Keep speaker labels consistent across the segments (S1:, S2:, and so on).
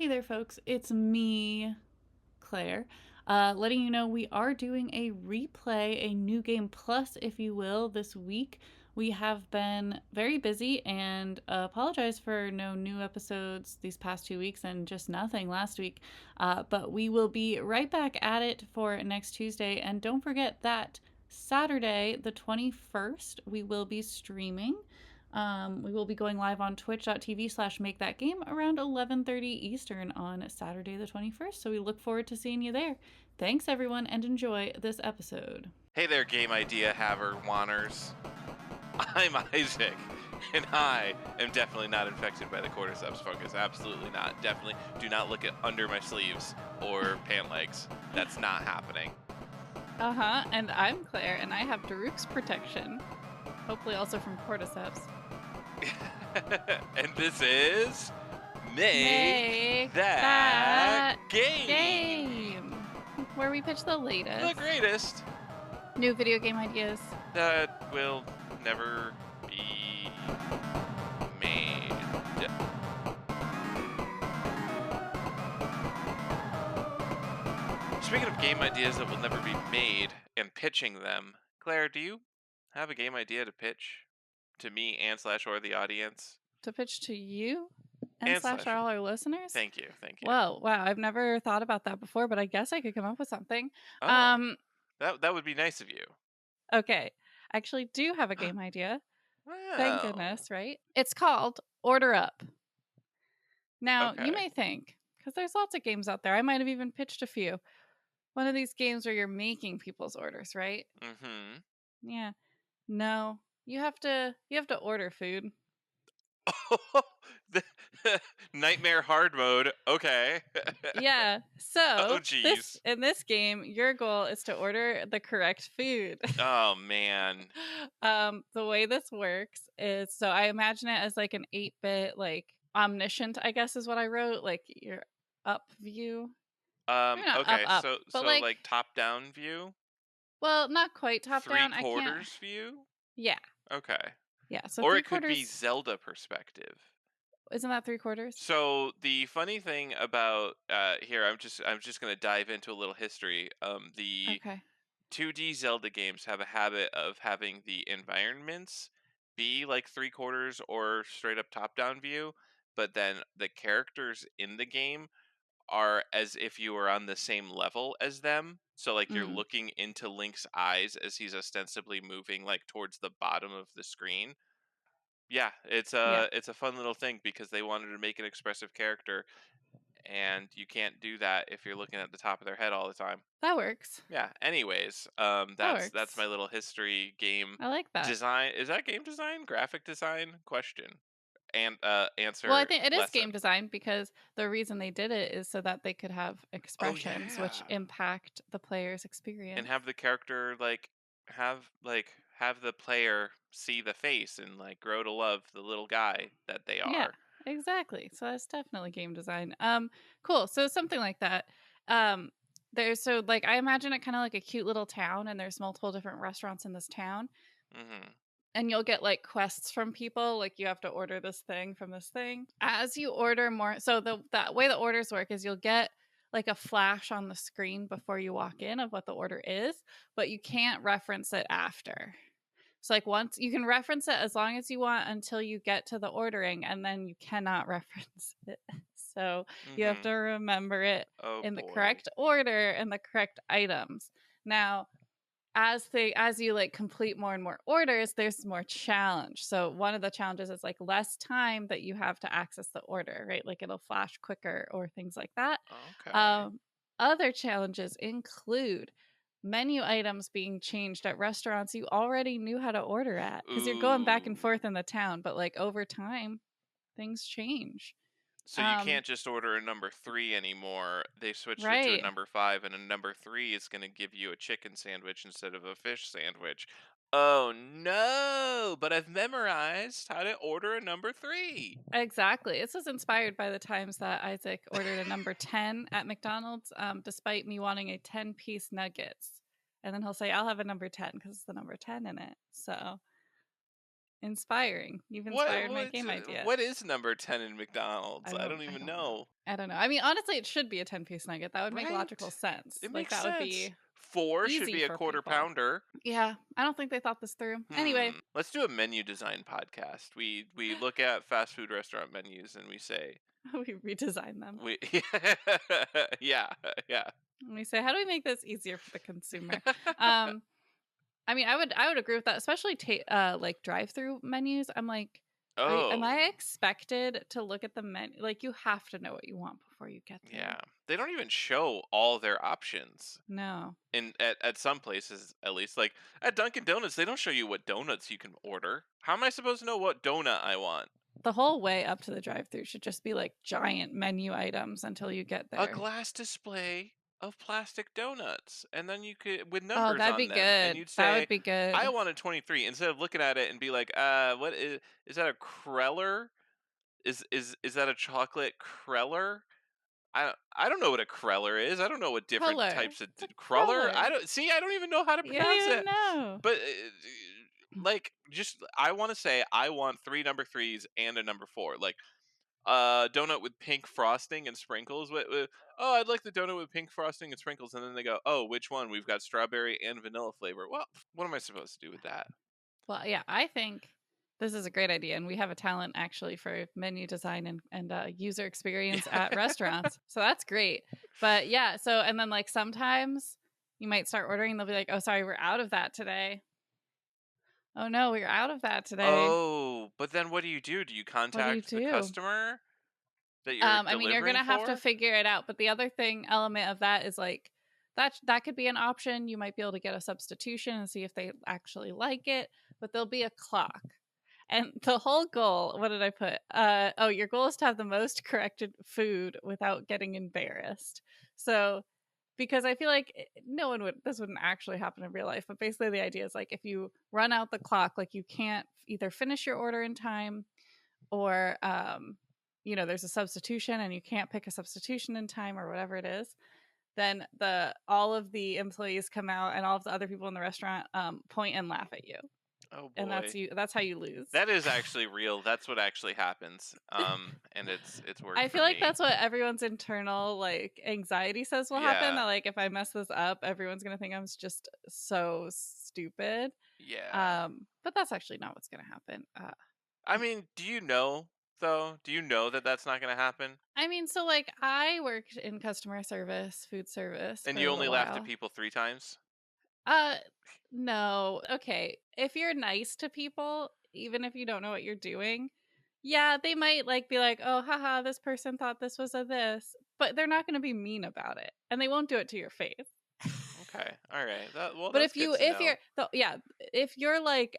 S1: Hey there, folks. It's me, Claire, letting you know we are doing a replay, a new game plus, if you will, this week. We have been very busy and apologize for no new episodes these past 2 weeks and just nothing last week. But we will be right back at it for next Tuesday. And don't forget that Saturday, the 21st, we will be streaming. We will be going live on twitch.tv/make that game around 11:30 Eastern on Saturday the 21st. So we look forward to seeing you there. Thanks, everyone, and enjoy this episode.
S2: Hey there, game idea haver wanners. I'm Isaac, and I am definitely not infected by the cordyceps fungus. Absolutely not. Definitely do not look at under my sleeves or pant legs. That's not happening.
S1: And I'm Claire, and I have Daruk's protection. Hopefully also from cordyceps.
S2: And this is Make That Game,
S1: where we pitch the latest,
S2: the greatest
S1: new video game ideas
S2: that will never be made. Speaking of game ideas that will never be made and pitching them, Claire, do you have a game idea to pitch to me and slash or the audience?
S1: to pitch to you and
S2: And
S1: slash
S2: slash.
S1: all our listeners.
S2: Thank you.
S1: Whoa, wow! I've never thought about that before, but I guess I could come up with something.
S2: Oh, that would be nice of you.
S1: Okay, I actually do have a game idea. Thank
S2: Wow.
S1: goodness, right? It's called Order Up. Now, you
S2: Okay.
S1: may think, because there's lots of games out there, I might have even pitched a few. One of these games where you're making people's orders, right?
S2: Mm-hmm.
S1: Yeah. No, you have to order food.
S2: The nightmare hard mode. Okay.
S1: Yeah. So
S2: Oh, jeez.
S1: in this game, your goal is to order the correct food.
S2: Oh, man.
S1: The way this works is, so I imagine it as like an 8-bit, like omniscient, I guess is what I wrote, like your up view. Maybe not
S2: Okay,
S1: up, but
S2: so like top-down view?
S1: well, not quite top
S2: Three
S1: down. I can't.
S2: quarters view?
S1: Yeah.
S2: Okay.
S1: Yeah. So
S2: Or
S1: three
S2: it could be
S1: quarters.
S2: Zelda perspective.
S1: Isn't that 3/4?
S2: So the funny thing about here, I'm just gonna dive into a little history. The
S1: Okay.
S2: 2D Zelda games have a habit of having the environments be like three quarters or straight up top down view, but then the characters in the game are as if you were on the same level as them. So like you're
S1: Mm.
S2: looking into Link's eyes as he's ostensibly moving like towards the bottom of the screen. Yeah,
S1: Yeah.
S2: it's a fun little thing because they wanted to make an expressive character, and you can't do that if you're looking at the top of their head all the time.
S1: That works.
S2: Yeah. Anyways,
S1: That
S2: that's
S1: works.
S2: my little history game
S1: I like that.
S2: design. Is that game design? Graphic design? Question and
S1: Well, I
S2: answer
S1: think it is game
S2: lesson.
S1: design because the reason they did it is so that they could have
S2: Oh
S1: expressions which
S2: yeah,
S1: impact the player's
S2: and
S1: experience.
S2: have the character have the player see the face and like grow to love the little guy that they
S1: Yeah,
S2: are.
S1: exactly. So that's definitely game design. Cool. So something like that. Um, there's so like I imagine it kind of like a cute little town, and there's multiple different restaurants in this town,
S2: Mm-hmm.
S1: and you'll get like quests from people, like you have to order this thing from this thing. As you order more, so that way the orders work is you'll get like a flash on the screen before you walk in of what the order is, but you can't reference it after. So like once you can reference it as long as you want until you get to the ordering, and then you cannot reference it. So you have
S2: Mm-hmm.
S1: to remember it
S2: Oh
S1: in the
S2: boy.
S1: correct order and the correct items. Now, as you like complete more and more orders, there's more challenge. So one of the challenges is like less time that you have to access the order, right? Like it'll flash quicker or things like that.
S2: Okay.
S1: Um, Other challenges include menu items being changed at restaurants you already knew how to order at because you're going back and
S2: Ooh.
S1: forth in the town, but like over time, things change.
S2: So you
S1: Um,
S2: can't just order a number three anymore. They switched it to a
S1: right.
S2: number five, and a number three is going to give you a chicken sandwich instead of a fish sandwich. Oh no! But I've memorized how to order a number three.
S1: Exactly. This was inspired by the times that Isaac ordered a number 10 at McDonald's, despite me wanting a 10-piece nuggets. And then he'll say, I'll have a number 10 because it's the number 10 in it. So Inspiring. You've
S2: What
S1: inspired my
S2: what
S1: game idea.
S2: what is number 10 in McDonald's? I don't
S1: I
S2: even
S1: don't know.
S2: know.
S1: I don't know. I mean, honestly, it should be a 10-piece nugget. That would make logical
S2: Right?
S1: sense.
S2: It
S1: Like
S2: makes
S1: that would
S2: sense.
S1: be
S2: 4 should
S1: easy
S2: be a
S1: for
S2: quarter
S1: people.
S2: pounder.
S1: Yeah, I don't think they thought this through. Anyway,
S2: Let's do a menu design podcast. We look at fast food restaurant menus and we say
S1: we redesign them.
S2: we yeah, yeah.
S1: And we say, how do we make this easier for the consumer? Um, I mean, I would agree with that, especially like drive-through menus. I'm like, am
S2: Oh,
S1: I expected to look at the menu? Like, you have to know what you want before you get there.
S2: yeah. They don't even show all their options.
S1: No,
S2: In at some places at least, like at Dunkin' Donuts, they don't show you what donuts you can order. How am I supposed to know what donut I want?
S1: the whole way up to the drive-through should just be like giant menu items until you get
S2: A
S1: there.
S2: glass display of plastic donuts, and then you could with
S1: Oh,
S2: numbers
S1: that'd be
S2: on them, and
S1: good.
S2: you'd
S1: That would
S2: say,
S1: be
S2: "I
S1: good.
S2: wanted 23," instead of looking at it and be like, what is that a Kreller? Is that a chocolate Kreller?" I don't know what a Kreller is. I don't know what different
S1: Cruller.
S2: types of
S1: It's a
S2: Cruller.
S1: cruller.
S2: I don't even know how to
S1: You don't
S2: pronounce
S1: even
S2: it.
S1: know.
S2: But like just I want to say I want 3 number 3s and a number 4. Like donut with pink frosting and sprinkles. Oh, I'd like the donut with pink frosting and sprinkles, and then they go, "Oh, which one? We've got strawberry and vanilla flavor." Well, what am I supposed to do with that?
S1: Well, yeah, I think this is a great idea, and we have a talent actually for menu design and user experience at
S2: Yeah.
S1: restaurants, so that's great. But yeah, so and then like sometimes you might start ordering, they'll be like, "Oh, sorry, we're out of that today." Oh no, we're out of that today.
S2: Oh, but then what do you do? Do you
S1: What do you
S2: contact the
S1: do?
S2: customer that you're
S1: I mean, you're
S2: delivering
S1: gonna have to
S2: for?
S1: figure it out. But the other thing element of that is like that could be an option. You might be able to get a substitution and see if they actually like it, but there'll be a clock. And the whole goal, what did I put? Oh, your goal is to have the most corrected food without getting embarrassed. So, because I feel like no one would, this wouldn't actually happen in real life, but basically the idea is like if you run out the clock, like you can't either finish your order in time or, there's a substitution and you can't pick a substitution in time or whatever it is, then all of the employees come out and all of the other people in the restaurant point and laugh at you,
S2: Oh
S1: and
S2: boy.
S1: that's how you lose.
S2: That is actually real. That's what actually happens. And it's worked
S1: I
S2: for
S1: feel like
S2: me.
S1: that's what everyone's internal like anxiety says will happen. That
S2: Yeah.
S1: like if I mess this up, everyone's gonna think I'm just so stupid.
S2: Yeah.
S1: But that's actually not what's gonna happen.
S2: I mean, do you know though? Do you know that that's not going to happen?
S1: I mean, so like I worked in customer service, food service
S2: And
S1: for
S2: you
S1: a
S2: only
S1: little
S2: laughed at
S1: while.
S2: people 3 times?
S1: Uh, no. Okay. If you're nice to people, even if you don't know what you're doing, yeah, they might like be like, "Oh, haha, this person thought this was a this," but they're not going to be mean about it, and they won't do it to your face.
S2: Okay. All right. Well,
S1: But
S2: that's good to
S1: if you're,
S2: know.
S1: yeah, if you're like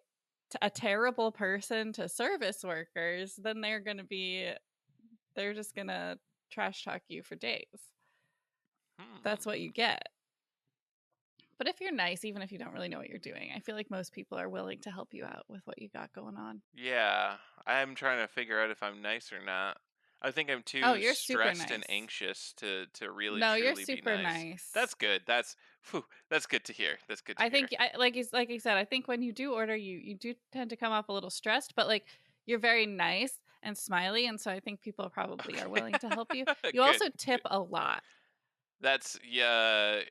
S1: a terrible person to service workers, then they're just gonna trash talk you for days. That's what you
S2: Hmm.
S1: get. But if you're nice, even if you don't really know what you're doing, I feel like most people are willing to help you out with what you got going on.
S2: Yeah. I'm trying to figure out if I'm nice or not. I think I'm
S1: Oh,
S2: too
S1: you're super
S2: stressed and
S1: nice.
S2: anxious to really
S1: No, you're
S2: truly be
S1: super
S2: nice.
S1: nice.
S2: That's good. That's good to hear. That's good to
S1: I
S2: hear.
S1: think, like you said, I think when you do order, you do tend to come off a little stressed, but like you're very nice and smiley, and so I think people probably are
S2: Okay.
S1: willing to help you. You
S2: Good.
S1: also tip
S2: Good.
S1: a lot,
S2: That's yeah.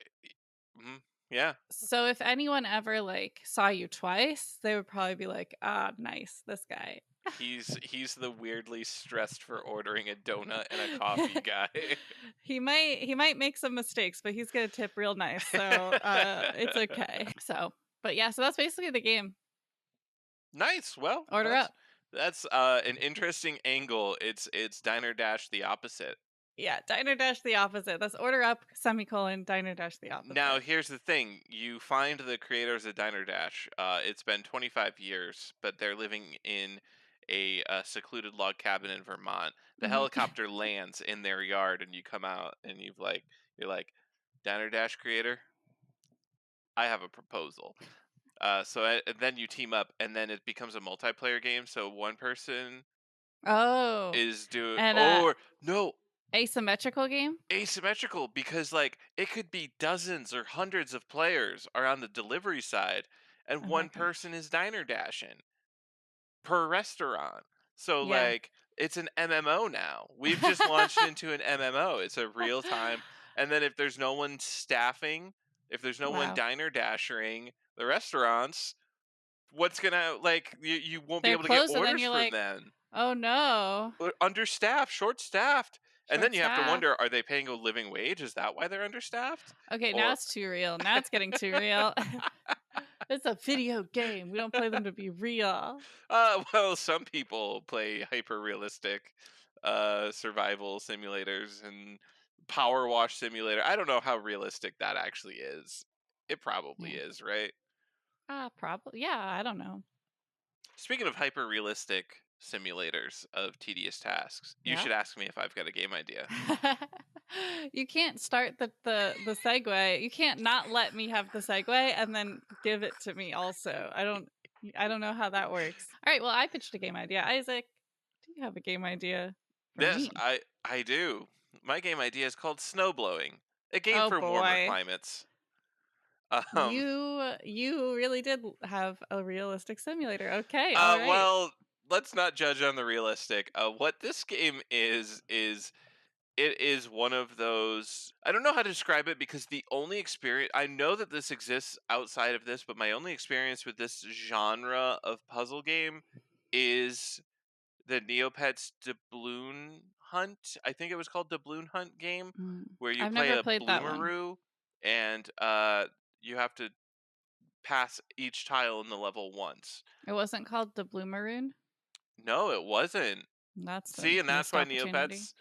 S2: Mhm, yeah.
S1: so if anyone ever like saw you twice, they would probably be like, "Ah, nice, this guy."
S2: He's the weirdly stressed for ordering a donut and a coffee guy.
S1: He might make some mistakes, but he's gonna tip real nice, so it's okay. So, but yeah, so that's basically the game.
S2: Nice. Well,
S1: Order up.
S2: that's an interesting angle. It's Diner Dash the opposite.
S1: Yeah, diner dash the opposite. That's order up semicolon diner dash the
S2: Now,
S1: opposite.
S2: here's the thing. You find the creators of Diner Dash. It's been 25 years, but they're living in a secluded log cabin in Vermont. The
S1: Hmm.
S2: helicopter lands in their yard, and you come out, and you're like, Diner Dash creator, I have a proposal. And then you team up, and then it becomes a multiplayer game. So one person
S1: Oh,
S2: is doing,
S1: and
S2: or no,
S1: asymmetrical game.
S2: asymmetrical, because like it could be dozens or hundreds of players are on the delivery side and
S1: Oh my
S2: one
S1: gosh.
S2: person is diner dashing. per restaurant. So
S1: Yeah.
S2: like it's an MMO now. We've just launched into an MMO. It's a real time. And then if there's no one staffing, if there's no one
S1: Wow.
S2: diner dashing the restaurants, what's gonna like you won't be
S1: They're
S2: able to get
S1: closed, and then
S2: orders
S1: you're
S2: from
S1: like,
S2: them.
S1: "Oh, no.
S2: Understaffed, short staffed. And then
S1: Short
S2: you have to
S1: staff."
S2: wonder, are they paying a living wage? Is that why they're understaffed?
S1: Okay, now
S2: Or
S1: it's too real. Now it's getting too real. It's a video game. We don't play them to be real.
S2: well, some people play hyper realistic survival simulators and power wash simulator. I don't know how realistic that actually is. It probably
S1: Yeah.
S2: is, right?
S1: Probably. Yeah, I don't know.
S2: Speaking of hyper realistic simulators of tedious tasks, you
S1: Yeah.
S2: should ask me if I've got a game idea.
S1: You can't start the segue. You can't not let me have the segue and then give it to me also. I don't know how that works. All right, well, I pitched a game idea. Isaac, do you have a game idea for
S2: Yes,
S1: me?
S2: I do. My game idea is called Snowblowing, a game
S1: Oh
S2: for warmer
S1: boy.
S2: climates. Um,
S1: You really did have a realistic simulator. Okay, all right.
S2: well, let's not judge on the realistic. What this game is it is one of those. I don't know how to describe it because the only experience I know that this exists outside of this, but my only experience with this genre of puzzle game is the Neopets Doubloon Hunt. I think it was called Doubloon Hunt game, where you
S1: I've
S2: play
S1: never
S2: a
S1: played that one.
S2: bloomaroo and you have to pass each tile in the level once.
S1: It wasn't called the Blue Maroon.
S2: No, it wasn't.
S1: That's a
S2: See, and that's
S1: missed
S2: why
S1: opportunity.
S2: Neopets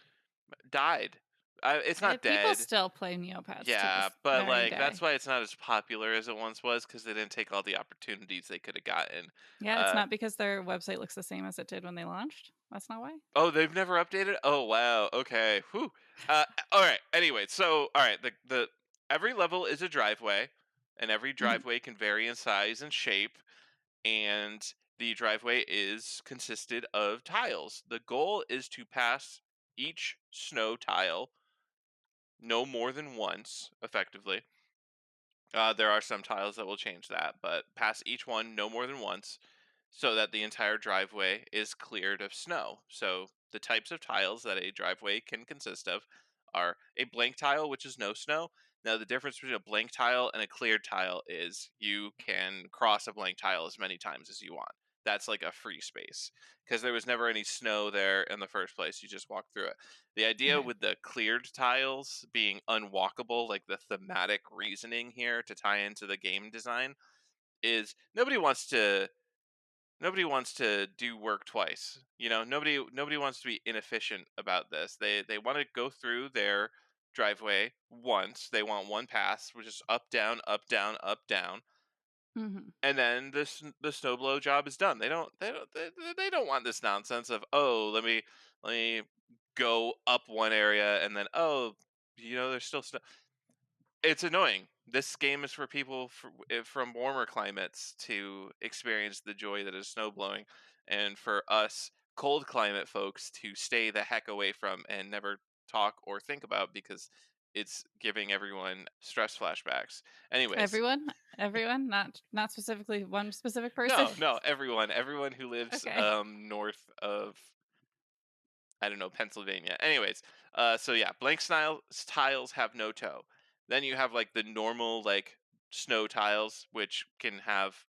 S2: died. It's not
S1: People
S2: dead.
S1: still play Neopets to
S2: Yeah,
S1: this
S2: but
S1: very
S2: like that's
S1: day.
S2: why it's not as popular as it once was because they didn't take all the opportunities they could have gotten.
S1: Yeah, it's
S2: Uh,
S1: not because their website looks the same as it did when they launched. That's not why.
S2: oh, they've never updated. Oh wow. Okay. Whew. All right. Anyway, so all right. The every level is a driveway, and every
S1: Mhm.
S2: driveway can vary in size and shape, and the driveway is consisted of tiles. The goal is to pass each snow tile no more than once, effectively. There are some tiles that will change that, but pass each one no more than once so that the entire driveway is cleared of snow. So the types of tiles that a driveway can consist of are a blank tile, which is no snow. Now, the difference between a blank tile and a cleared tile is you can cross a blank tile as many times as you want. That's like a free space because there was never any snow there in the first place. You just walk through it. The idea
S1: Okay.
S2: with the cleared tiles being unwalkable, like the thematic reasoning here to tie into the game design, is nobody wants to do work twice. Nobody wants to be inefficient about this. They want to go through their driveway once. They want one pass, which is up down up down up down,
S1: Mhm.
S2: and then the snowblow job is done. They don't want this nonsense of, oh, let me go up one area and then, oh, there's still snow. It's annoying. This game is for people from warmer climates to experience the joy that is snow blowing, and for us cold climate folks to stay the heck away from and never talk or think about because it's giving everyone stress flashbacks. Anyways,
S1: Everyone, not specifically one specific person.
S2: no, no, everyone who lives
S1: Okay.
S2: north of, I don't know, Pennsylvania. Anyways, so yeah, blank style tiles have no toe. Then you have like the normal like snow tiles, which can have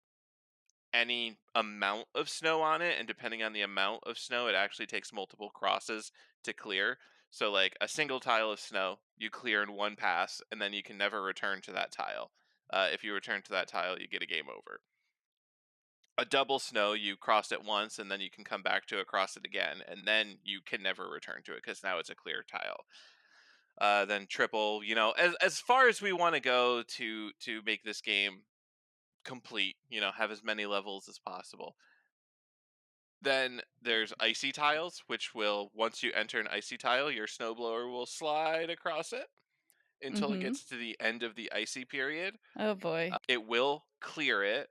S2: any amount of snow on it, and depending on the amount of snow, it actually takes multiple crosses to clear. So like a single tile of snow, you clear in one pass, and then you can never return to that tile. If you return to that tile, you get a game over. A double snow, you cross it once and then you can come back to it, cross it again, and then you can never return to it because now it's a clear tile. Then triple, as far as we want to go to make this game complete, have as many levels as possible. Then there's icy tiles, which will, once you enter an icy tile, your snowblower will slide across it until it
S1: Mhm.
S2: gets to the end of the icy period.
S1: Oh boy.
S2: It will clear it,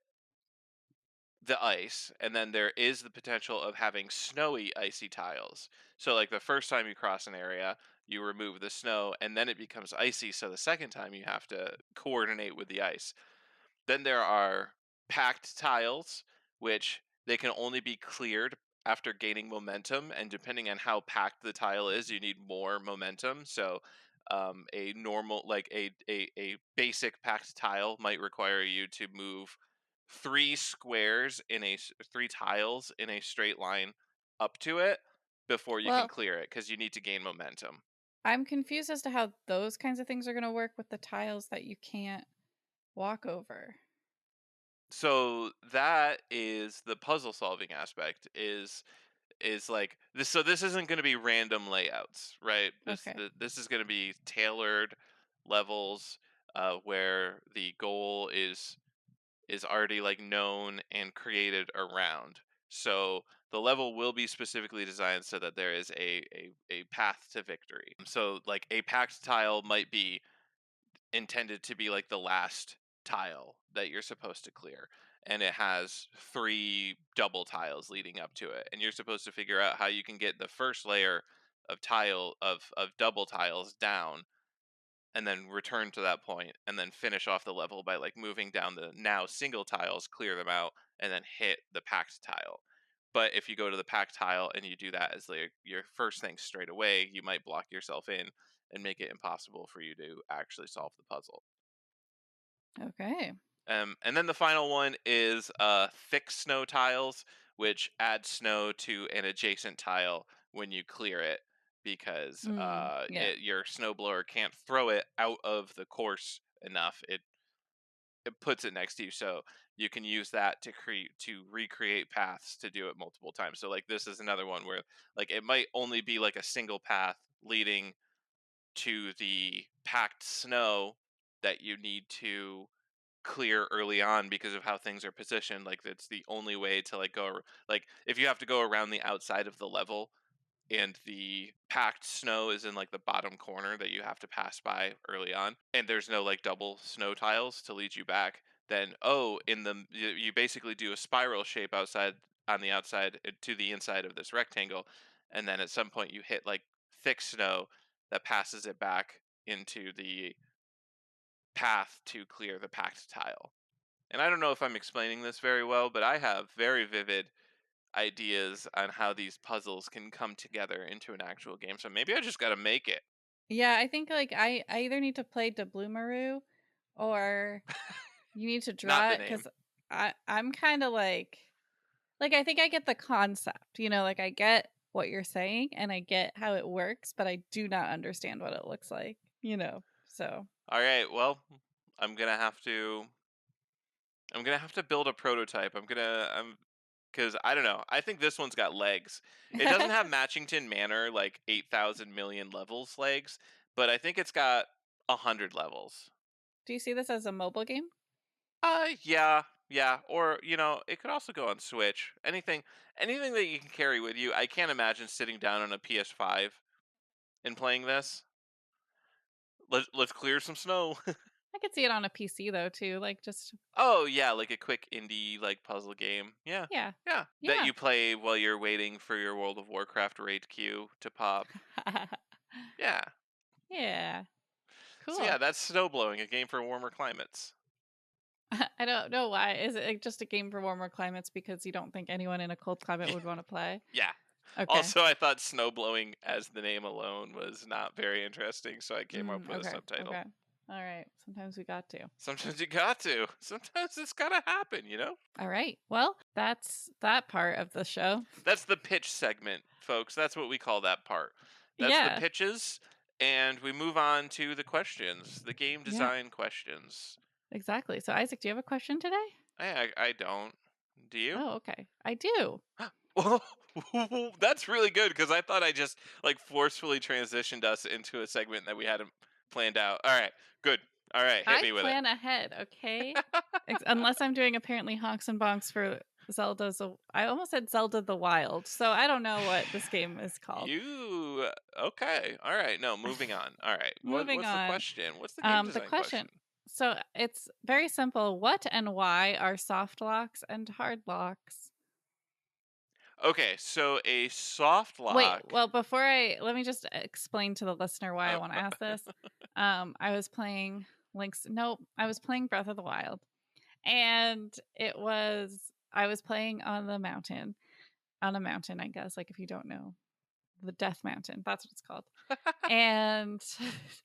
S2: the ice, and then there is the potential of having snowy icy tiles. So like the first time you cross an area, you remove the snow and then it becomes icy, so the second time you have to coordinate with the ice. Then there are packed tiles, which they can only be cleared after gaining momentum, and depending on how packed the tile is, you need more momentum. So a normal, like a basic packed tile might require you to move three tiles in a straight line up to it before you can
S1: Well,
S2: clear it, because you need to gain momentum.
S1: I'm confused as to how those kinds of things are going to work with the tiles that you can't walk over.
S2: So that is the puzzle solving aspect, is like this. So this isn't going to be random layouts, right?
S1: Okay.
S2: This is going to be tailored levels, where the goal is already like known and created around. So the level will be specifically designed so that there is a path to victory. So like a packed tile might be intended to be like the last tile that you're supposed to clear, and it has three double tiles leading up to it, and you're supposed to figure out how you can get the first layer of double tiles down, and then return to that point, and then finish off the level by like moving down the now single tiles, clear them out, and then hit the packed tile. But if you go to the packed tile and you do that as like your first thing straight away, you might block yourself in and make it impossible for you to actually solve the puzzle.
S1: Okay.
S2: And then the final one is thick snow tiles, which add snow to an adjacent tile when you clear it, because
S1: Yeah.
S2: your snowblower can't throw it out of the course enough. It puts it next to you, so you can use that to recreate paths to do it multiple times. So like this is another one where like it might only be like a single path leading to the packed snow that you need to clear early on because of how things are positioned. Like it's the only way to like like if you have to go around the outside of the level and the packed snow is in like the bottom corner that you have to pass by early on, and there's no like double snow tiles to lead you back, then you basically do a spiral shape outside, on the outside, to the inside of this rectangle, and then at some point you hit like thick snow that passes it back into the path to clear the packed tile. And I don't know if I'm explaining this very well, but I have very vivid ideas on how these puzzles can come together into an actual game. So maybe I just got to make it.
S1: Yeah, I think like I either need to play Bloomaroo or you need to
S2: Not
S1: draw
S2: the
S1: it
S2: name.
S1: because I'm kind of like I think I get the concept, like I get what you're saying and I get how it works, but I do not understand what it looks like. So
S2: All right. Well, I'm gonna have to. I'm gonna have to build a prototype. I'm because I don't know. I think this one's got legs. It doesn't have Matchington Manor like 8,000 million levels legs, but I think it's got 100 levels.
S1: do you see this as a mobile game?
S2: Yeah, yeah. Or it could also go on Switch. Anything that you can carry with you. I can't imagine sitting down on a PS5 and playing this. Let's clear some snow.
S1: I could see it on a PC though too, like just
S2: Oh yeah, like a quick indie like puzzle game. Yeah,
S1: yeah.
S2: yeah. That
S1: Yeah.
S2: you play while you're waiting for your World of Warcraft raid queue to pop. Yeah.
S1: Yeah.
S2: So
S1: Cool.
S2: yeah, that's snow blowing, a game for warmer climates.
S1: I don't know why. Is it just a game for warmer climates because you don't think anyone in a cold climate would want to play?
S2: Yeah.
S1: Okay.
S2: Also, I thought snow blowing as the name alone was not very interesting, so I came up with a
S1: Okay.
S2: subtitle.
S1: Okay. All right. Sometimes we got to.
S2: Sometimes you got to. Sometimes it's gotta happen.
S1: All right. Well, that's that part of the show.
S2: That's the pitch segment, folks. That's what we call that part. That's the
S1: Yeah.
S2: pitches, and we move on to the questions, the game
S1: Yeah.
S2: design questions.
S1: Exactly. So, Isaac, do you have a question today?
S2: I don't. Do you?
S1: Oh, okay. I do.
S2: Well, that's really good because I thought I just like forcefully transitioned us into a segment that we hadn't planned out. All right, good. All right, hit
S1: I
S2: me with it.
S1: plan ahead, okay? Unless I'm doing apparently honks and bonks for I almost said Zelda the Wild. So, I don't know what this game is called.
S2: You okay? All right. No, moving on. All right.
S1: Moving
S2: What's the
S1: on.
S2: question? What's the game
S1: The
S2: design
S1: question.
S2: question?
S1: So it's very simple. What and why are soft locks and hard locks?
S2: Okay, so a soft
S1: Wait,
S2: lock.
S1: well, let me just explain to the listener why I
S2: Uh,
S1: want to ask this. I was playing I was playing Breath of the Wild, and it was I was playing on the mountain, on a mountain, I guess, like, if you don't know, the Death Mountain, that's what it's called. And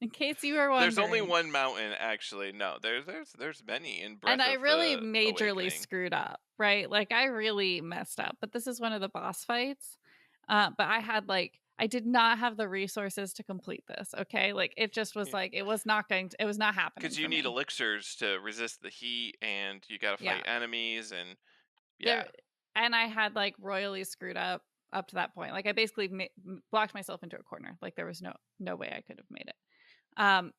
S1: in case you were
S2: There's only
S1: wondering,
S2: one mountain, actually. No, there's many in
S1: and
S2: Breath
S1: I
S2: of
S1: really
S2: the
S1: majorly
S2: Awakening.
S1: screwed up, right? Like, I really messed up, but this is one of the boss fights. But I had, like, I did not have the resources to complete this, okay? Like, it just was like, it was not happening
S2: Because you
S1: for
S2: need
S1: me.
S2: elixirs to resist the heat, and you gotta
S1: Yeah.
S2: fight enemies, and yeah.
S1: There and I had, like, royally screwed up to that point. Like, I basically blocked myself into a corner. Like, there was no way I could have made it.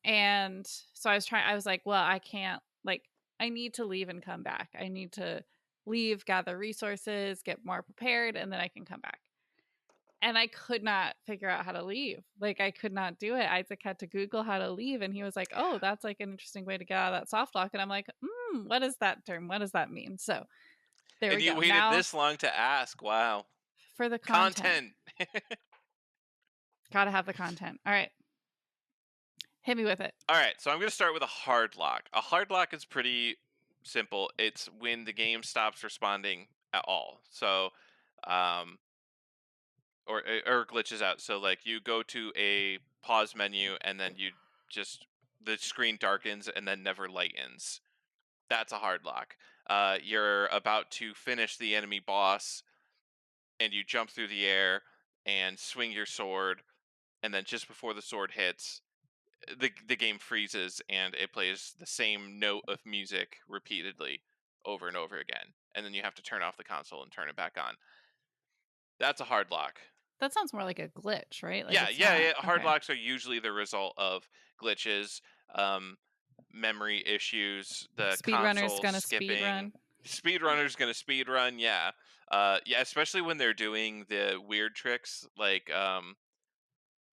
S1: And so I was like, well, I can't, like, I need to leave and come back. I need to leave, gather resources, get more prepared, and then I can come back. And I could not figure out how to leave. Like, I could not do it. Isaac had to Google how to leave, and he was like, "Oh, that's like an interesting way to get out of that soft lock." And I'm like, what is that term? What does that mean?" So there
S2: And
S1: we
S2: you
S1: go.
S2: waited
S1: Now
S2: this long to ask. Wow.
S1: for the content,
S2: Content.
S1: gotta have the content. All right, hit me with it.
S2: All right, so I'm going to start with a hard lock. A hard lock is pretty simple. It's when the game stops responding at all. So, um, or glitches out. So, like, you go to a pause menu, and then you just the screen darkens and then never lightens. That's a hard lock. You're about to finish the enemy boss, and you jump through the air and swing your sword, and then just before the sword hits, the game freezes and it plays the same note of music repeatedly over and over again, and then you have to turn off the console and turn it back on. That's a hard lock.
S1: That sounds more like a glitch, right? Like,
S2: Yeah,
S1: it's
S2: yeah,
S1: not
S2: yeah. Hard
S1: okay.
S2: locks are usually the result of glitches, um, memory issues, the
S1: Speedrunner's
S2: console
S1: gonna speed
S2: skipping.
S1: run.
S2: Speedrunner's gonna speed run, yeah. Yeah, especially when they're doing the weird tricks like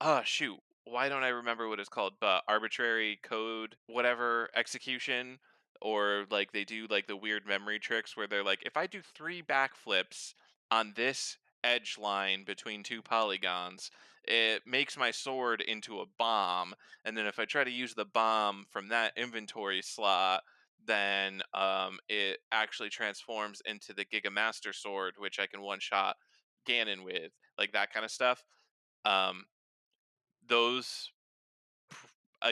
S2: oh shoot, why don't I remember what it's called? But arbitrary code, whatever execution, or like they do like the weird memory tricks where they're like, if I do three backflips on this edge line between two polygons, it makes my sword into a bomb, and then if I try to use the bomb from that inventory slot, then it actually transforms into the Giga Master Sword, which I can one shot Ganon with, like that kind of stuff. Um, those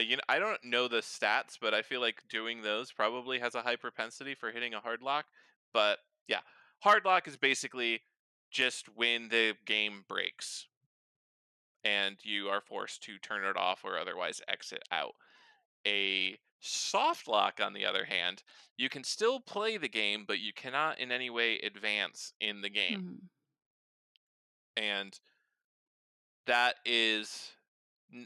S2: you know, I don't know the stats, but I feel like doing those probably has a high propensity for hitting a hard lock. But yeah, hard lock is basically just when the game breaks and you are forced to turn it off or otherwise exit out. A soft lock, on the other hand, you can still play the game, but you cannot in any way advance in the game.
S1: Mhm.
S2: And that is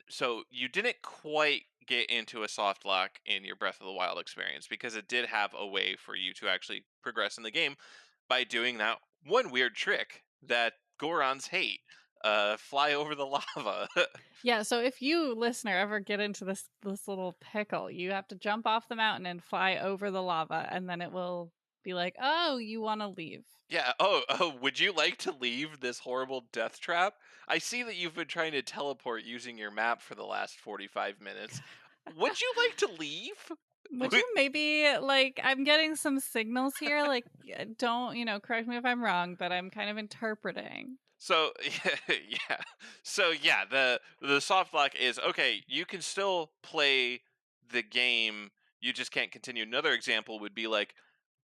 S2: so you didn't quite get into a soft lock in your Breath of the Wild experience because it did have a way for you to actually progress in the game by doing that one weird trick that Gorons hate. Fly over the lava.
S1: Yeah, so if you, listener, ever get into this little pickle, you have to jump off the mountain and fly over the lava, and then it will be like, "Oh, you want to leave."
S2: Yeah. Oh, would you like to leave this horrible death trap? I see that you've been trying to teleport using your map for the last 45 minutes. Would you like to leave?
S1: Would you maybe, like, I'm getting some signals here, like, don't, correct me if I'm wrong, but I'm kind of interpreting.
S2: So yeah, so yeah, the soft lock is okay. You can still play the game. You just can't continue. Another example would be like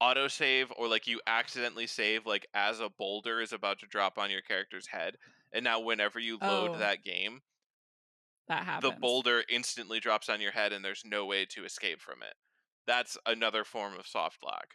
S2: autosave, or like you accidentally save like as a boulder is about to drop on your character's head, and now whenever you load
S1: Oh,
S2: that game,
S1: that
S2: the
S1: happens.
S2: boulder instantly drops on your head, and there's no way to escape from it. That's another form of soft lock.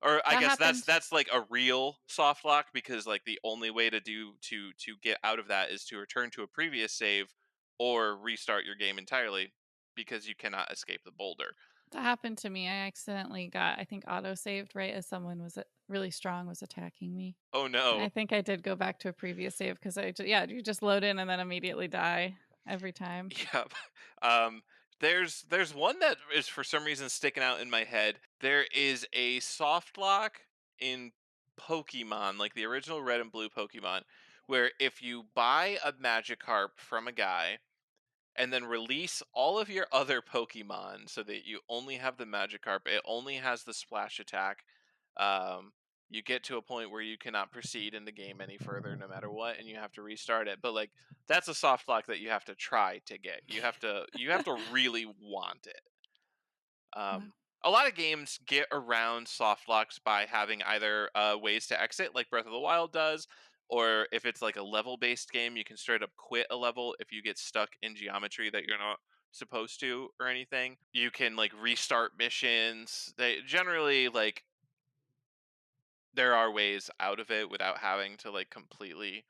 S2: Or I
S1: That
S2: guess that's
S1: happened.
S2: that's like a real soft lock, because like the only way to do to get out of that is to return to a previous save or restart your game entirely, because you cannot escape the boulder.
S1: That happened to me. I accidentally got, I think, auto saved right as someone was really strong was attacking me.
S2: Oh
S1: And I
S2: no.
S1: think I did go back to a previous save because yeah, you just load in and then immediately die every time.
S2: Yep. Um there's one that is for some reason sticking out in my head. There is a soft lock in Pokemon, like the original Red and Blue Pokemon, where if you buy a Magikarp from a guy and then release all of your other Pokemon so that you only have the Magikarp. It only has the splash attack. you get to a point where you cannot proceed in the game any further no matter what, and you have to restart it. But like that's a soft lock that you have to try to get. You have to really want it.
S1: Wow.
S2: A lot of games get around soft locks by having either ways to exit, like Breath of the Wild does, or if it's like a level based game, you can straight up quit a level if you get stuck in geometry that you're not supposed to or anything. You can like restart missions. They generally like there are ways out of it without having to like completely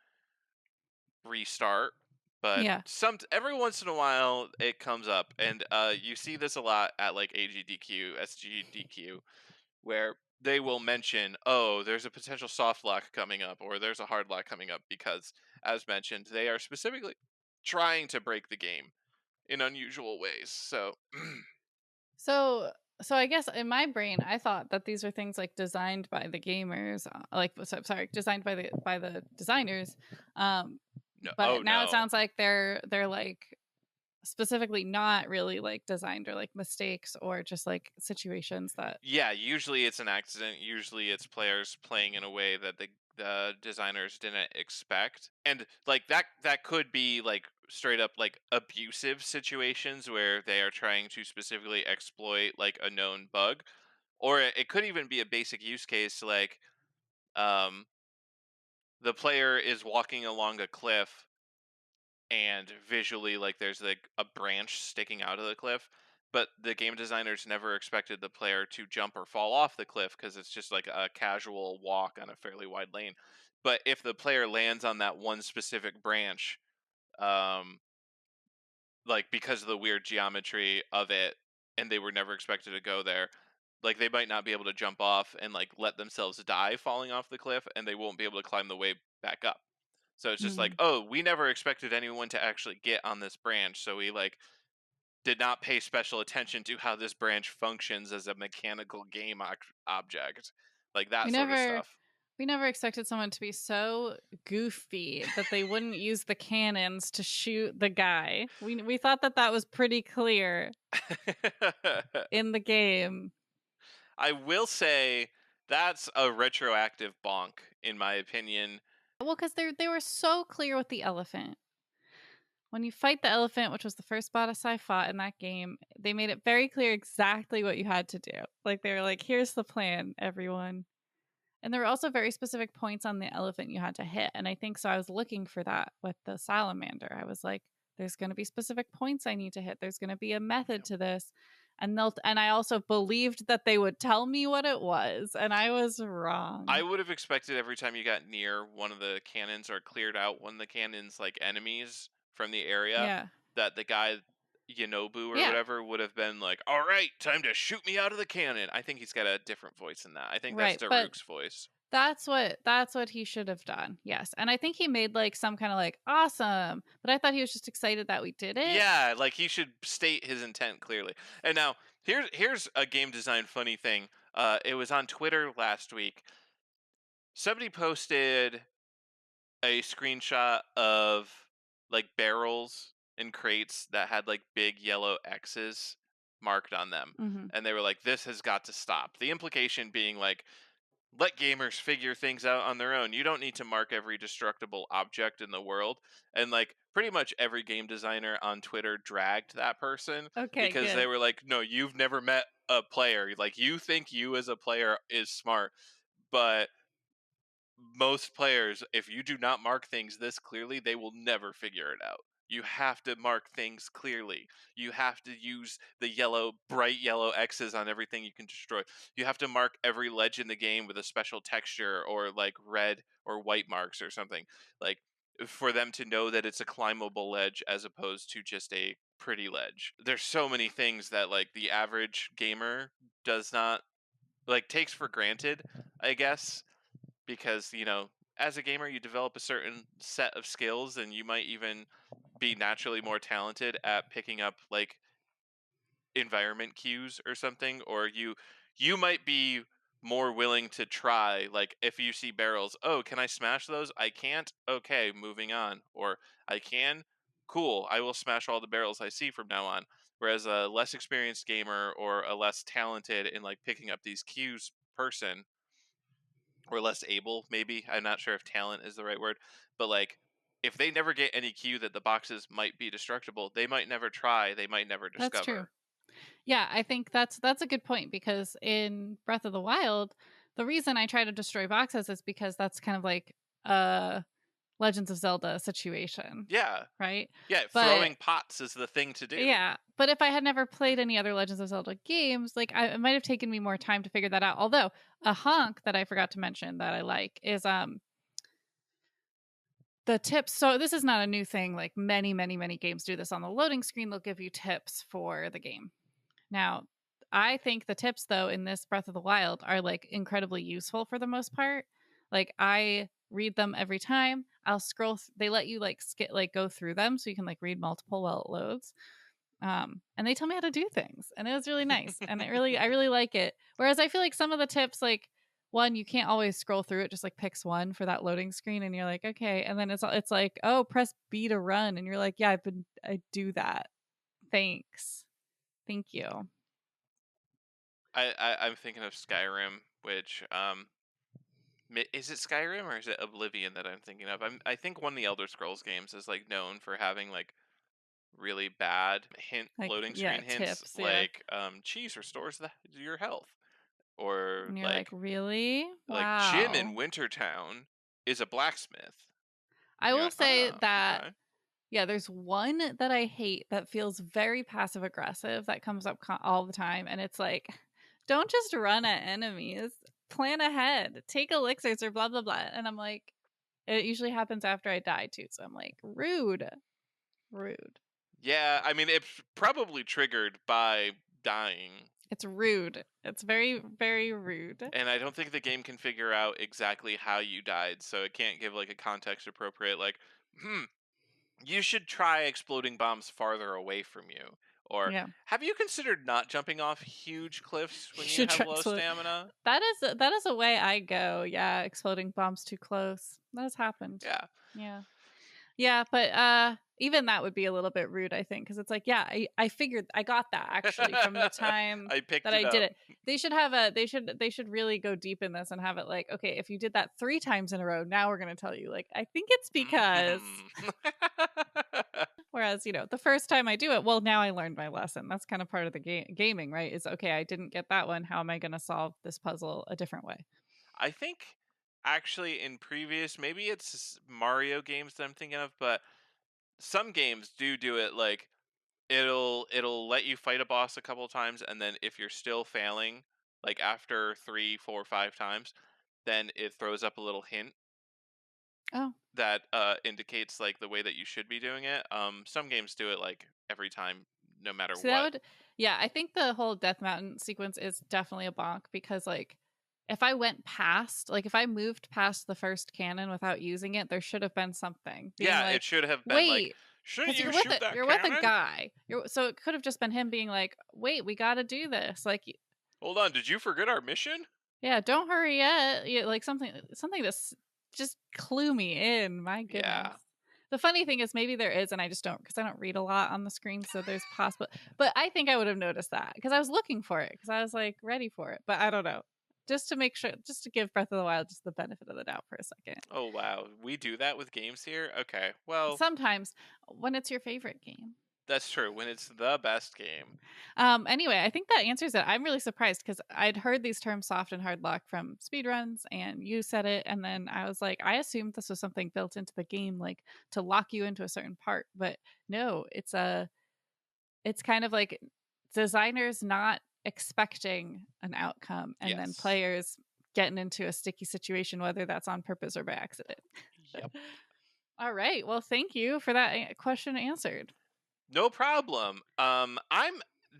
S2: restart. But
S1: Yeah.
S2: some every once in a while it comes up, and you see this a lot at like AGDQ, SGDQ, where they will mention, oh, there's a potential soft lock coming up, or there's a hard lock coming up, because, as mentioned, they are specifically trying to break the game in unusual ways. So,
S1: So so I guess in my brain I thought that these are things like designed by the gamers, sorry, designed by the designers. Um
S2: no, oh
S1: but now it
S2: no.
S1: sounds like they're like specifically not really like designed, or like mistakes, or just like situations that.
S2: Yeah, usually it's an accident. Usually it's players playing in a way that the designers didn't expect. And like that could be like straight up like abusive situations where they are trying to specifically exploit like a known bug, or it could even be a basic use case like um the player is walking along a cliff, and visually like there's like a branch sticking out of the cliff, but the game designers never expected the player to jump or fall off the cliff because it's just like a casual walk on a fairly wide lane. But if the player lands on that one specific branch, um like because of the weird geometry of it, and they were never expected to go there, like they might not be able to jump off and like let themselves die falling off the cliff, and they won't be able to climb the way back up. So it's just like,
S1: Mhm.
S2: oh, we never expected anyone to actually get on this branch, so we like did not pay special attention to how this branch functions as a mechanical game object, like
S1: We
S2: that sort of
S1: never
S2: stuff.
S1: we never expected someone to be so goofy that they wouldn't use the cannons to shoot the guy. We thought that that was pretty clear in the game.
S2: I will say that's a retroactive bonk, in my opinion.
S1: Well, because they were so clear with the elephant. When you fight the elephant, which was the first boss I fought in that game, they made it very clear exactly what you had to do. Like they were like, "Here's the plan, everyone." And there were also very specific points on the elephant you had to hit. And I think so. I was looking for that with the salamander. I was like, there's going to be specific points I need to hit. There's going to be a method
S2: Yep.
S1: to this. And I also believed that they would tell me what it was. And I was
S2: I
S1: wrong.
S2: would have expected every time you got near one of the cannons or cleared out one of the cannons, like enemies from the area,
S1: Yeah.
S2: that the guy Yanobu or
S1: Yeah.
S2: whatever would have been like, "All right, time to shoot me out of the cannon." I think he's got a different voice than that. I think that's
S1: Right. But
S2: Daruk's voice.
S1: that's what he should have done. Yes. And I think he made like some kind of like awesome. But I thought he was just excited that we did it.
S2: Yeah, like he should state his intent clearly. And now here's a game design funny thing. It was on Twitter last week. Somebody posted a screenshot of like barrels and crates that had like big yellow X's marked on them.
S1: Hmm.
S2: And they were like, this has got to stop. The implication being like, let gamers figure things out on their own. You don't need to mark every destructible object in the world. And like pretty much every game designer on Twitter dragged that person
S1: Okay,
S2: because they
S1: good.
S2: were like, no, you've never met a player. Like you think you as a player is smart, but most players, if you do not mark things this clearly, they will never figure it out. You have to mark things clearly. You have to use the yellow, bright yellow X's on everything you can destroy. You have to mark every ledge in the game with a special texture or like red or white marks or something. Like for them to know that it's a climbable ledge as opposed to just a pretty ledge. There's so many things that like the average gamer does not like takes for granted, I guess, because as a gamer you develop a certain set of skills, and you might even be naturally more talented at picking up like environment cues or something, or you might be more willing to try, like if you see barrels, oh, can I smash those? I can't, okay, moving on. Or I can, cool, I will smash all the barrels I see from now on. Whereas a less experienced gamer or a less talented in like picking up these cues person or less able, maybe. I'm not sure if talent is the right word, but like if they never get any cue that the boxes might be destructible, they might never try, they might never
S1: That's true.
S2: discover.
S1: Yeah, I think that's a good point because in Breath of the Wild, the reason I try to destroy boxes is because that's kind of like a Legends of Zelda situation,
S2: Yeah.
S1: right?
S2: Yeah,
S1: But
S2: throwing pots is the thing to do.
S1: yeah, but if I had never played any other Legends of Zelda games, like it might have taken me more time to figure that out. Although a honk that I forgot to mention that I like is the tips. So this is not a new thing. Like many games do this on the loading screen. They'll give you tips for the game. Now, I think the tips though in this Breath of the Wild are like incredibly useful for the most part. Like I read them every time. I'll scroll. They let you like skip, like go through them, so you can like read multiple while it loads. And they tell me how to do things, and it was really nice, and I really like it. Whereas I feel like some of the tips, like one, you can't always scroll through it, just like picks one for that loading screen, and you're like, okay, and then it's like, oh, press B to run, and you're like, yeah, I do that. Thanks, thank you.
S2: I'm thinking of Skyrim, which is it Skyrim or is it Oblivion that I'm thinking of? I think one of the Elder Scrolls games is like known for having like really bad hint
S1: Like,
S2: loading
S1: yeah,
S2: screen hints,
S1: tips, yeah.
S2: like cheese restores your health, or
S1: And you're like, really?
S2: like Jim in
S1: Wow.
S2: Wintertown is a blacksmith.
S1: I
S2: And you're
S1: will
S2: like,
S1: say
S2: oh,
S1: that,
S2: okay.
S1: yeah, there's one that I hate that feels very passive aggressive that comes up all the time. And it's like, don't just run at enemies, plan ahead, take elixirs or blah, blah, blah. And I'm like, it usually happens after I die too. So I'm like, rude, rude.
S2: Yeah, I mean it's probably triggered by dying.
S1: It's rude. It's very rude.
S2: And I don't think the game can figure out exactly how you died, so it can't give like a context appropriate like, hmm, you should try exploding bombs farther away from you. Or
S1: Yeah.
S2: have you considered not jumping off huge cliffs
S1: You
S2: when you
S1: should
S2: have
S1: try
S2: low stamina?
S1: that is a way I go. Yeah, exploding bombs too close. That has happened.
S2: Yeah.
S1: Yeah. Yeah, but even that would be a little bit rude, I think, because it's like, yeah, I figured I got that actually from the time
S2: I picked
S1: that
S2: it
S1: I did
S2: up.
S1: it. They should really go deep in this and have it like, okay, if you did that 3 times in a row, now we're gonna tell you. Like, I think it's because
S2: Mhm.
S1: whereas, the first time I do it, well, now I learned my lesson. That's kind of part of the gaming, right? Is okay, I didn't get that one. How am I gonna solve this puzzle a different way?
S2: I think actually in previous, maybe it's Mario games that I'm thinking of, but some games do it like it'll let you fight a boss a couple times, and then if you're still failing, like after 3, 4, 5 times, then it throws up a little hint
S1: Oh,
S2: that indicates like the way that you should be doing it. Some games do it like every time, no matter
S1: so that
S2: what.
S1: would, yeah, I think the whole Death Mountain sequence is definitely a bonk because, like, if I went past, like, if I moved past the first cannon without using it, there should have been something being
S2: Yeah, it
S1: like,
S2: should have been like,
S1: wait,
S2: shouldn't
S1: because
S2: you shoot that
S1: you're with a
S2: cannon?
S1: guy, so it could have just been him being like, wait, we got to do this, like,
S2: Hold on, did you forget our mission?
S1: yeah, don't hurry yet, yeah, like something to just clue me in. My goodness.
S2: Yeah.
S1: The funny thing is, maybe there is, and I just don't because I don't read a lot on the screen. So there's possible, but I think I would have noticed that because I was looking for it because I was like ready for it. But I don't know, just to make sure, just to give Breath of the Wild just the benefit of the doubt for a second.
S2: Oh wow, we do that with games here. Okay, well,
S1: Sometimes when it's your favorite game.
S2: that's true. When it's the best game.
S1: Anyway, I think that answers it. I'm really surprised because I'd heard these terms soft and hard lock from speedruns, and you said it, and then I was like, I assumed this was something built into the game, like to lock you into a certain part, but no, it's kind of like designers not expecting an outcome, and then
S2: Yes.
S1: players getting into a sticky situation, whether that's on purpose or by accident.
S2: Yep.
S1: All right, well, thank you for that question answered.
S2: No problem. I'm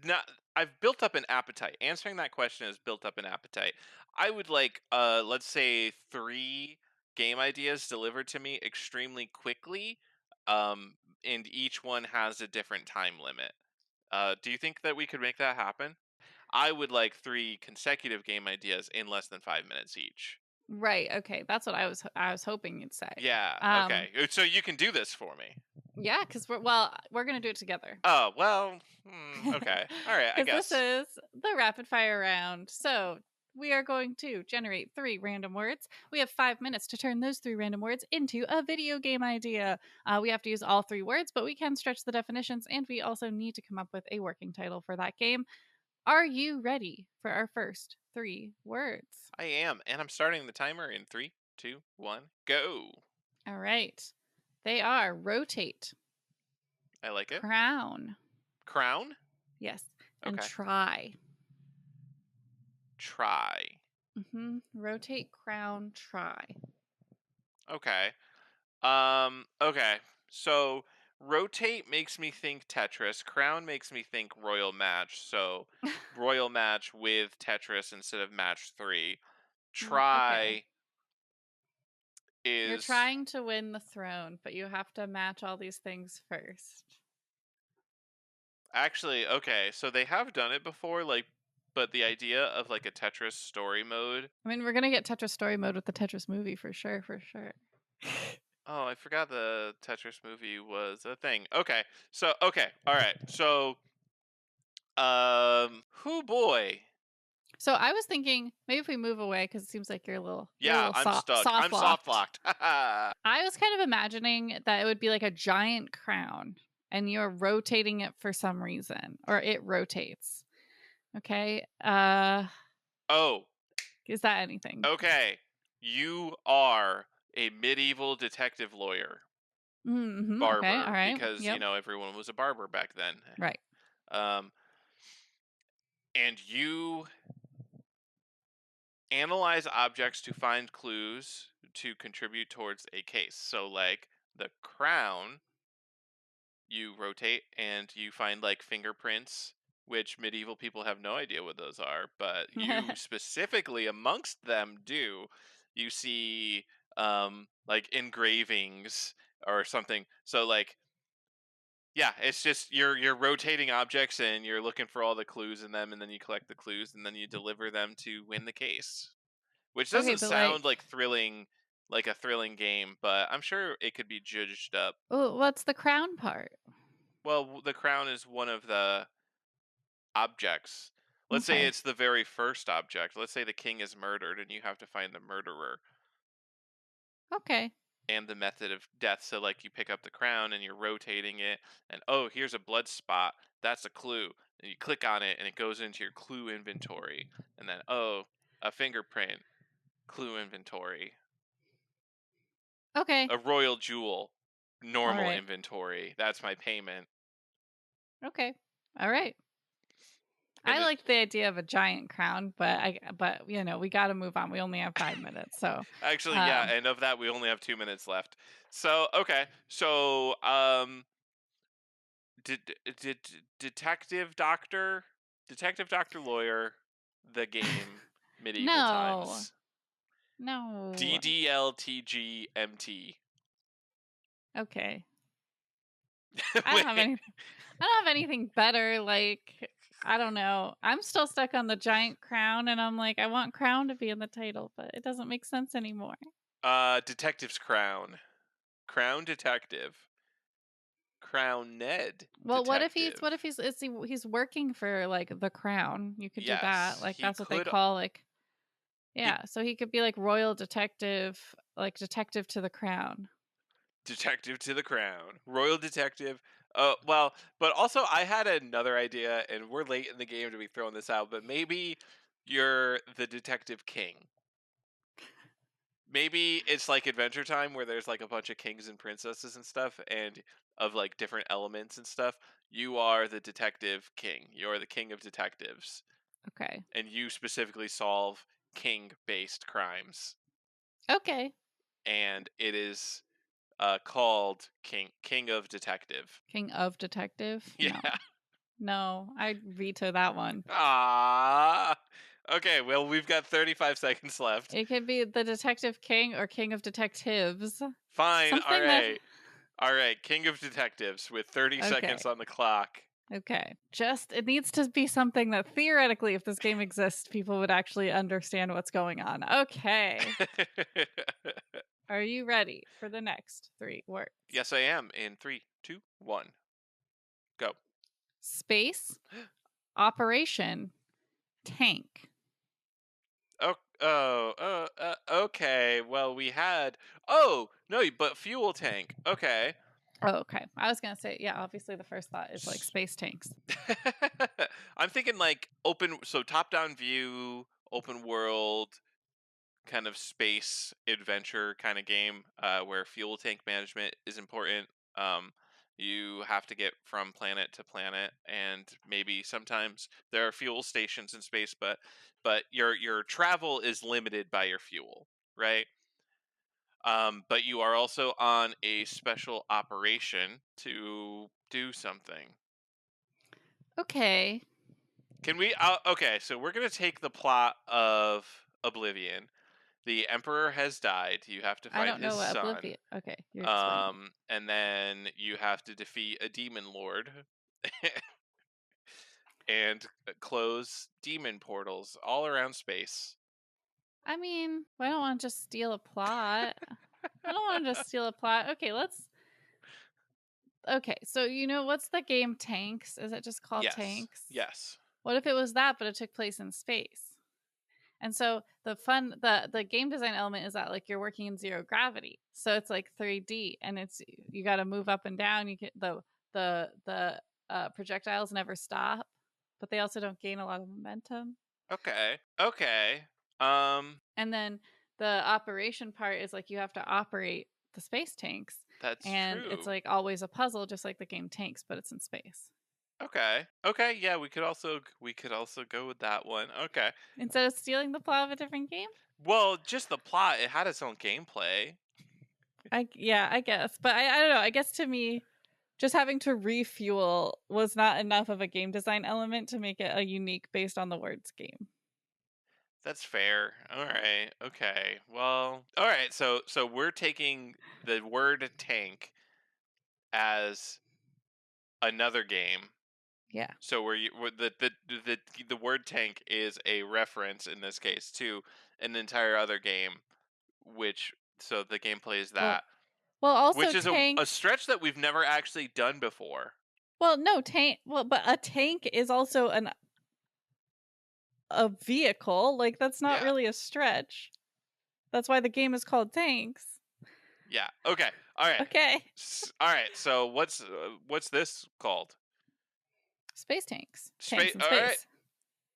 S2: not. I've built up an appetite. Answering that question has built up an appetite. I would like, let's say, 3 game ideas delivered to me extremely quickly. And each one has a different time limit. Do you think that we could make that happen? I would like 3 consecutive game ideas in less than 5 minutes each.
S1: Right, okay, that's what I was hoping you'd say.
S2: Yeah.
S1: um
S2: Okay. So you can do this for me.
S1: Yeah, because we're gonna do it together.
S2: Oh well. Okay. All right. I
S1: Because this
S2: guess.
S1: is the rapid fire round. So we are going to generate 3 random words. We have 5 minutes to turn those 3 random words into a video game idea. We have to use all 3 words, but we can stretch the definitions, and we also need to come up with a working title for that game. Are you ready for our first 3 words?
S2: I am, and I'm starting the timer in 3, 2, 1, go.
S1: All right. They are rotate,
S2: I like it.
S1: crown,
S2: Crown.
S1: yes, and
S2: Okay.
S1: try.
S2: Try.
S1: Rotate, crown, try.
S2: Okay. Okay. So rotate makes me think Tetris. Crown makes me think Royal Match. So Royal Match with Tetris instead of Match 3.
S1: Okay.
S2: Try
S1: You're
S2: is
S1: trying to win the throne, but you have to match all these things first.
S2: actually okay. So they have done it before, like, but the idea of like a Tetris story mode.
S1: I mean, we're gonna get Tetris story mode with the Tetris movie for sure, for sure.
S2: Oh, I forgot the Tetris movie was a thing. Okay. So okay. All right. So who boy.
S1: So I was thinking maybe if we move away because it seems like you're a
S2: Yeah,
S1: little
S2: I'm stuck.
S1: soft
S2: I'm soft
S1: locked.
S2: locked. Haha.
S1: I was kind of imagining that it would be like a giant crown, and you're rotating it for some reason, or it rotates. Okay.
S2: Oh,
S1: Is that anything?
S2: okay. You are a medieval detective lawyer,
S1: Okay. All
S2: barber,
S1: right.
S2: because
S1: Yep.
S2: everyone was a barber back then.
S1: Right.
S2: Um, and you analyze objects to find clues to contribute towards a case. So, like the crown, you rotate and you find like fingerprints, which medieval people have no idea what those are, but you specifically amongst them do. You see like engravings or something. So like yeah, it's just you're rotating objects and you're looking for all the clues in them, and then you collect the clues and then you deliver them to win the case. Which
S1: Okay,
S2: doesn't
S1: but
S2: sound
S1: like,
S2: like thrilling, like a thrilling game, but I'm sure it could be judged up.
S1: oh, what's the crown part?
S2: Well, the crown is one of the objects. Let's say
S1: Okay.
S2: it's the very first object. Let's say the king is murdered and you have to find the murderer
S1: Okay.
S2: and the method of death. So, like, you pick up the crown and you're rotating it, and oh, here's a blood spot. That's a clue. And you click on it and it goes into your clue inventory. And then, oh, a fingerprint, clue inventory.
S1: Okay.
S2: A royal jewel,
S1: All
S2: normal
S1: right.
S2: inventory. That's my payment.
S1: Okay. All right. I
S2: And it,
S1: like the idea of a giant crown, but we got to move on. We only have 5 minutes, so
S2: actually, yeah,
S1: um,
S2: and of that, we only have 2 minutes left. So, okay. So, did, did detective doctor lawyer, the game, medieval
S1: no,
S2: times.
S1: no.
S2: DDLTGMT.
S1: Okay. I don't have
S2: Wait,
S1: anything. I don't have anything better. Like, I don't know. I'm still stuck on the giant crown, and I'm like, I want crown to be in the title, but it doesn't make sense anymore.
S2: detective's crown. Crown detective. Crown Ned
S1: Well, what
S2: detective.
S1: if he's working for like the crown? You could do that.
S2: Yes,
S1: Like
S2: he
S1: that's what they
S2: could.
S1: call like,
S2: He
S1: yeah. So he could be like royal detective, like detective to the crown.
S2: detective to the crown, royal detective. Well, but also I had another idea, and we're late in the game to be throwing this out. But maybe you're the detective king. Maybe it's like Adventure Time where there's like a bunch of kings and princesses and stuff, and of like different elements and stuff. You are the detective king. You're the king of detectives,
S1: Okay.
S2: and you specifically solve king-based crimes.
S1: Okay.
S2: And it is called King of Detective.
S1: King of detective. No,
S2: Yeah.
S1: no. I veto that one.
S2: Ah. Okay. Well, we've got 35 seconds left.
S1: It could be the detective king or king of detectives.
S2: Fine. All
S1: Something that.
S2: right. All right. King of Detectives with 30 seconds
S1: Okay.
S2: on the clock.
S1: Okay. Just it needs to be something that theoretically, if this game exists, people would actually understand what's going on. Okay. Are you ready for the next 3 words?
S2: Yes, I am. In 3, 2, 1, go.
S1: Space, operation, tank.
S2: Okay. Well, we had. Oh no, but fuel tank. Okay.
S1: Oh, okay. I was gonna say, yeah, obviously the first thought is like space tanks.
S2: I'm thinking like open, so top down view, open world, kind of space adventure kind of game where fuel tank management is important. Um, you have to get from planet to planet, and maybe sometimes there are fuel stations in space, but your travel is limited by your fuel, right? But you are also on a special operation to do something.
S1: Okay.
S2: Can we? Okay, so we're gonna take the plot of Oblivion. The Emperor has died. You have to
S1: I
S2: find
S1: don't
S2: his
S1: know what
S2: son,
S1: oblivion. Okay, you're explaining.
S2: and then you have to defeat a demon lord and close demon portals all around space.
S1: I mean, I don't want to just steal a plot. I don't want to just steal a plot. Okay, let's. Okay, so what's the game Tanks? Is it just called
S2: Yes,
S1: Tanks?
S2: yes.
S1: What if it was that, but it took place in space? And so the game design element is that like you're working in zero gravity, so it's like 3D, and it's you got to move up and down. You get the projectiles never stop, but they also don't gain a lot of momentum.
S2: Okay, okay. Um,
S1: And then the operation part is like you have to operate the space tanks,
S2: that's
S1: and it's
S2: true.
S1: like always a puzzle, just like the game Tanks, but it's in space.
S2: Okay, okay. Yeah, we could also go with that one. Okay.
S1: Instead of stealing the plot of a different game.
S2: Well, just the plot. It had its own gameplay.
S1: I guess, but I don't know. I guess to me, just having to refuel was not enough of a game design element to make it a unique based on the words game.
S2: That's fair. All right. Okay. Well, all right. So we're taking the word tank as another game.
S1: Yeah.
S2: So where the word tank is a reference in this case to an entire other game, which so the gameplay is
S1: Well,
S2: that,
S1: also
S2: which is a
S1: tanks.
S2: stretch that we've never actually done before.
S1: Well, no tank. Well, but a tank is also a vehicle. Like that's not
S2: Yeah.
S1: really a stretch. That's why the game is called Tanks.
S2: Yeah. Okay. All right.
S1: Okay.
S2: All right. So what's this called?
S1: Space tanks. Tanks
S2: Space.
S1: in
S2: All right.
S1: space.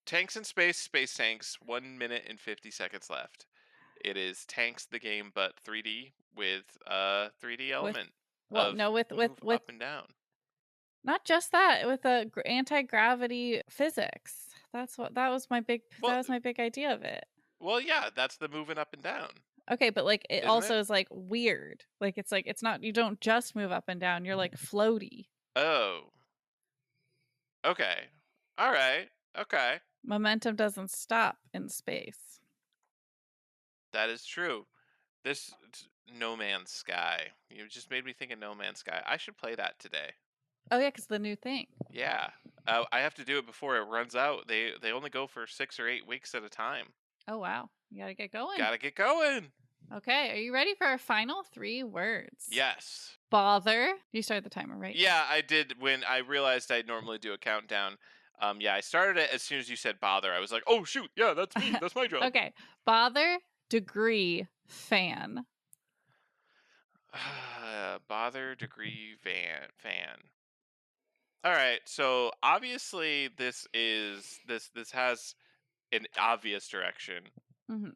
S2: Tanks in space, space tanks, 1 minute and 50 seconds left. It is Tanks the game, but 3D with a 3D
S1: With
S2: element
S1: well,
S2: of
S1: no,
S2: move
S1: with
S2: up and down.
S1: not just that, with a anti-gravity physics. That was my big
S2: Well,
S1: idea of it.
S2: yeah, that's the moving up and down,
S1: Okay, but like it
S2: isn't
S1: also
S2: it?
S1: is like weird. Like it's not, you don't just move up and down. You're like floaty.
S2: Oh, okay. All right. Okay.
S1: Momentum doesn't stop in space.
S2: That is true. No Man's Sky. You just made me think of No Man's Sky. I should play that today.
S1: Oh yeah, because the new thing.
S2: Yeah. I have to do it before it runs out. They only go for 6 or 8 weeks at a time.
S1: Oh wow, you gotta get going.
S2: Gotta get going.
S1: Okay, are you ready for our final three words?
S2: Yes.
S1: Bother. You started the timer, right?
S2: Yeah, I did when I realized I normally do a countdown. Yeah, I started it as soon as you said bother. I was like, oh shoot, yeah, that's me. That's my job.
S1: Okay, bother, degree, fan.
S2: Bother degree fan. All right, so obviously this has an obvious direction,
S1: Hmm.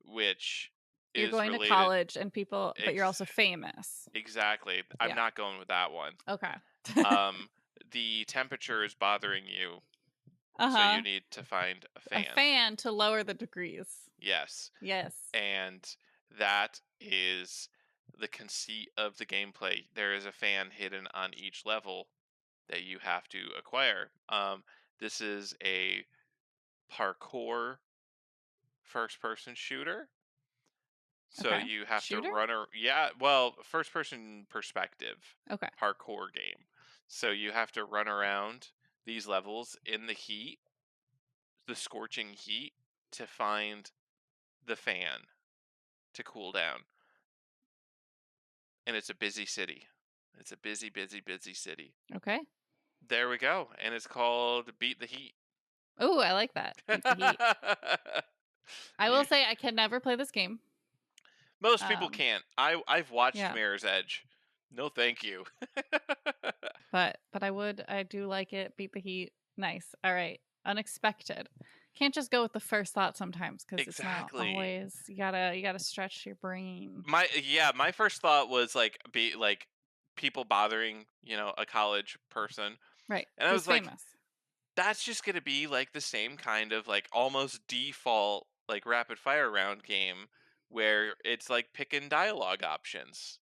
S2: which
S1: You're
S2: is
S1: going to
S2: related.
S1: college and people, but you're
S2: Ex-
S1: also famous.
S2: exactly. I'm
S1: Yeah.
S2: not going with that one.
S1: Okay.
S2: Um, the temperature is bothering you,
S1: Uh
S2: so you
S1: huh.
S2: need to find a
S1: A
S2: fan.
S1: fan to lower the degrees.
S2: Yes.
S1: Yes.
S2: And that is the conceit of the gameplay. There is a fan hidden on each level that you have to acquire. This is a parkour first person shooter. So
S1: Okay.
S2: you have to
S1: Shooter?
S2: yeah, well, first person perspective
S1: Okay.
S2: parkour game. So you have to run around these levels in the heat, the scorching heat, to find the fan to cool down. And it's a busy city. It's a busy, busy, busy city.
S1: Okay.
S2: There we go. And it's called Beat the Heat.
S1: Oh, I like that. Beat the heat. I will say I can never play this game.
S2: Most people
S1: Um,
S2: can't. I've watched
S1: yeah,
S2: Mirror's Edge. No, thank you.
S1: but I do like it. Beat the Heat. Nice. All right. Unexpected. Can't just go with the first thought sometimes because it's not
S2: Exactly.
S1: always. You gotta stretch your brain.
S2: My first thought was like be like people bothering, a college person.
S1: Right.
S2: And I
S1: Who's
S2: was like,
S1: famous?
S2: that's just going to be like the same kind of like almost default like rapid fire round game where it's like picking dialogue options.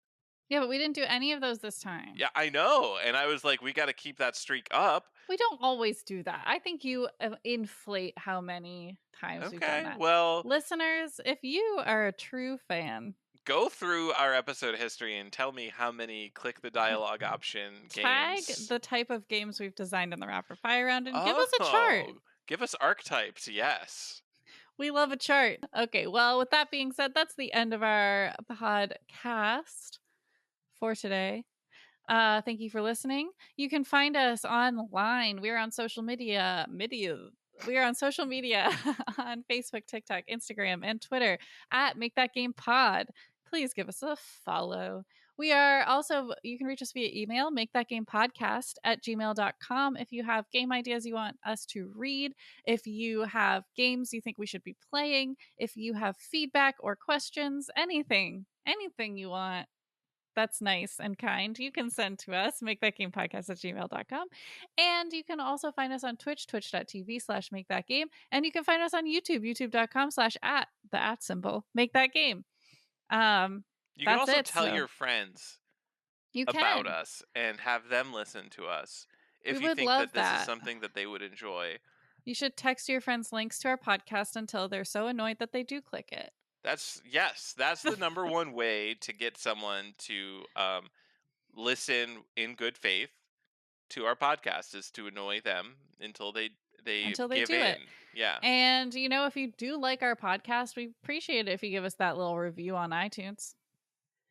S1: Yeah, but we didn't do any of those this time.
S2: Yeah, I know. And I was like, we got to keep that streak up.
S1: We don't always do that. I think you inflate how many times we've done
S2: Okay.
S1: that.
S2: Well,
S1: Listeners, if you are a true fan,
S2: go through our episode history and tell me how many click the dialogue option
S1: tag
S2: games.
S1: the type of games we've designed in the rapid fire round and give us a chart.
S2: Oh, give us archetypes. Yes.
S1: We love a chart. Okay, well, with that being said, that's the end of our podcast for today. Thank you for listening. You can find us online. We're on social media. We are on social media on Facebook, TikTok, Instagram, and Twitter at Make That Game Pod. Please give us a follow. We are also, you can reach us via email, makethatgamepodcast@gmail.com. If you have game ideas you want us to read, if you have games you think we should be playing, if you have feedback or questions, anything you want that's nice and kind, you can send to us, makethatgamepodcast@gmail.com. And you can also find us on Twitch, twitch.tv/makethatgame. And you can find us on YouTube, youtube.com/at the at symbol, make that game.
S2: You can
S1: That's
S2: also
S1: it.
S2: tell
S1: So
S2: your friends
S1: you
S2: about
S1: can.
S2: us and have them listen to us
S1: We
S2: if you
S1: would
S2: think
S1: love
S2: that this is
S1: that.
S2: something that they would enjoy.
S1: You should text your friends links to our podcast until they're so annoyed that they do click it.
S2: That's the number one way to get someone to listen in good faith to our podcast is to annoy them until they
S1: Until they
S2: give
S1: do it.
S2: in. Yeah.
S1: And, if you do like our podcast, we appreciate it if you give us that little review on iTunes.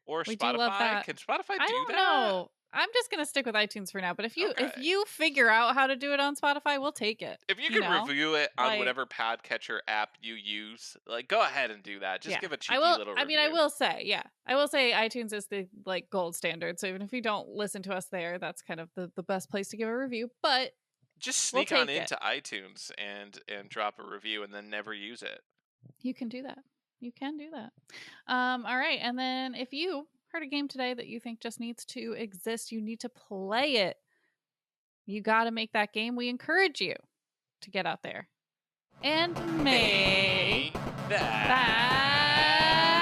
S2: Or
S1: We do love
S2: Spotify.
S1: that.
S2: Can Spotify
S1: I
S2: do
S1: don't
S2: that?
S1: know. I'm just gonna stick with iTunes for now. But if
S2: Okay.
S1: you figure out how to do it on Spotify, we'll take it.
S2: If you can review it on
S1: Like,
S2: whatever podcatcher app you use, like go ahead and do that. Just
S1: yeah,
S2: give a
S1: I
S2: cheeky
S1: will.
S2: little
S1: I mean, I
S2: review.
S1: will say, yeah, I will say iTunes is the gold standard. So even if you don't listen to us there, that's kind of the best place to give a review. But
S2: Just
S1: we'll
S2: sneak on
S1: take it.
S2: into iTunes and drop a review and then never use it.
S1: You can do that. You can do that. All right, and then if you heard a game today that you think just needs to exist, you need to play it. You got to make that game. We encourage you to get out there and make
S2: That
S1: that